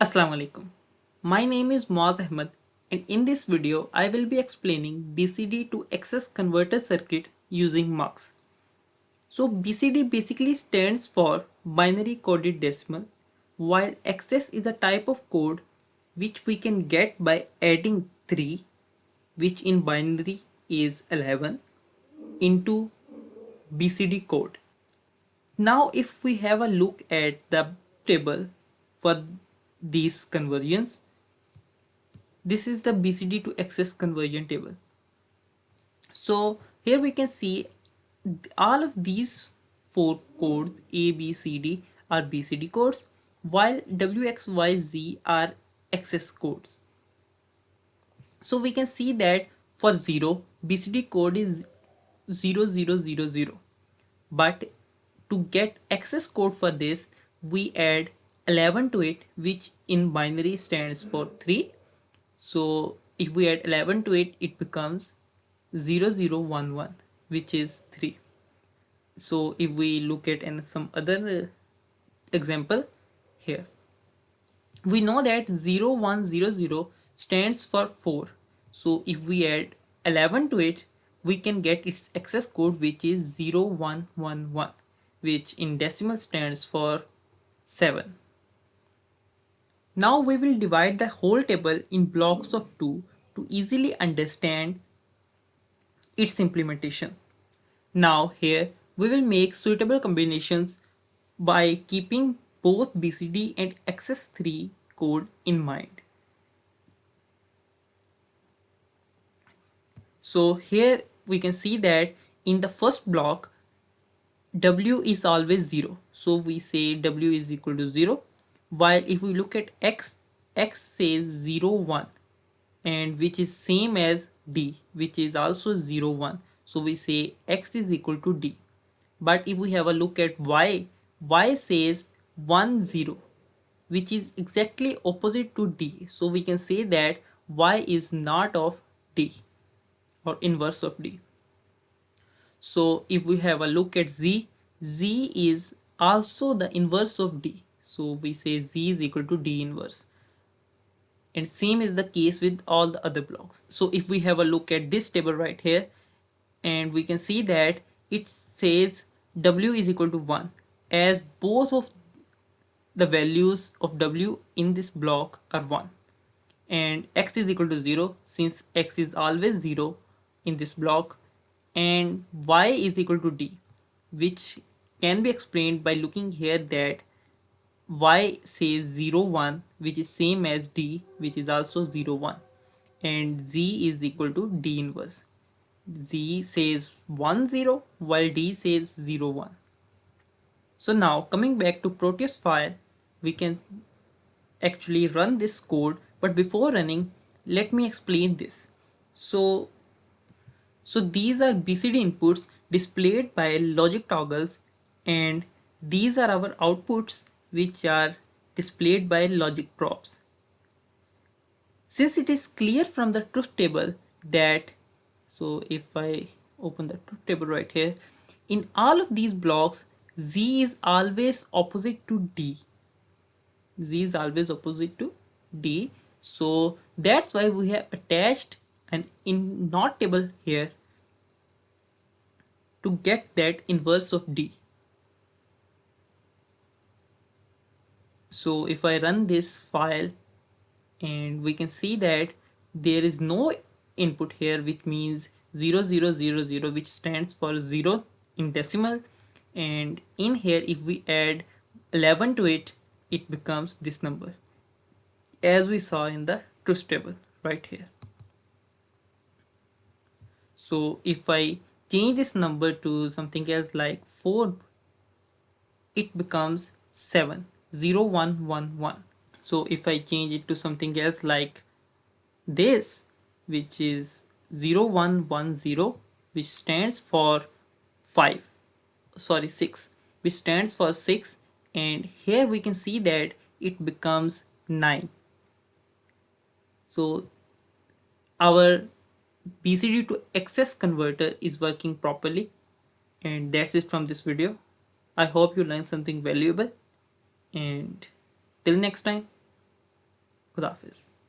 Assalamu alaikum. My name is Moaz Ahmed and in this video I will be explaining BCD to access converter circuit using MUX. So BCD basically stands for binary coded decimal, while access is a type of code which we can get by adding 3, which in binary is 11, into BCD code. Now if we have a look at the table for these conversions, this is the BCD to access conversion table. So here we can see all of these four codes A, B, C, D are BCD codes, while W, X, Y, Z are access codes. So we can see that for 0, BCD code is 0000. But to get access code for this, we add 11 to it, which in binary stands for 3. So if we add 11 to it, it becomes 0011, which is 3. So if we look at some other example here, we know that 0100 stands for 4. So if we add 11 to it, we can get its access code, which is 0111, which in decimal stands for 7. Now we will divide the whole table in blocks of 2 to easily understand its implementation. Now here we will make suitable combinations by keeping both BCD and access3 code in mind. So here we can see that in the first block W is always 0. So we say W is equal to 0. While if we look at X, X says 0, 1, and which is same as D, which is also 0, 1. So we say X is equal to D. But if we have a look at Y, Y says 1, 0, which is exactly opposite to D. So we can say that Y is not of D or inverse of D. So if we have a look at Z, Z is also the inverse of D. So we say Z is equal to D inverse. And same is the case with all the other blocks. So if we have a look at this table right here, and we can see that it says W is equal to 1, as both of the values of W in this block are 1, and X is equal to 0 since X is always 0 in this block, and Y is equal to D, which can be explained by looking here that Y says 0, 1, which is same as D, which is also 0, 1, and Z is equal to D inverse. Z says 1, 0, while D says 0, 1. So now coming back to Proteus file, we can actually run this code, but before running, let me explain this. So these are BCD inputs displayed by logic toggles, and these are our outputs which are displayed by logic props. Since it is clear from the truth table that, so if I open the truth table right here, in all of these blocks, Z is always opposite to D. Z is always opposite to D. So that's why we have attached an in not table here to get that inverse of D. So if I run this file, and we can see that there is no input here, which means 0000, which stands for 0 in decimal, and in here if we add 11 to it, it becomes this number, as we saw in the truth table right here. So if I change this number to something else like 4, it becomes 70111. So if I change it to something else like this, which is 0110, which stands for 5, sorry 6, which stands for 6, and here we can see that it becomes 9. So our BCD to access converter is working properly, and that's it from this video. I hope you learned something valuable, and till next time. खुदा हाफिज।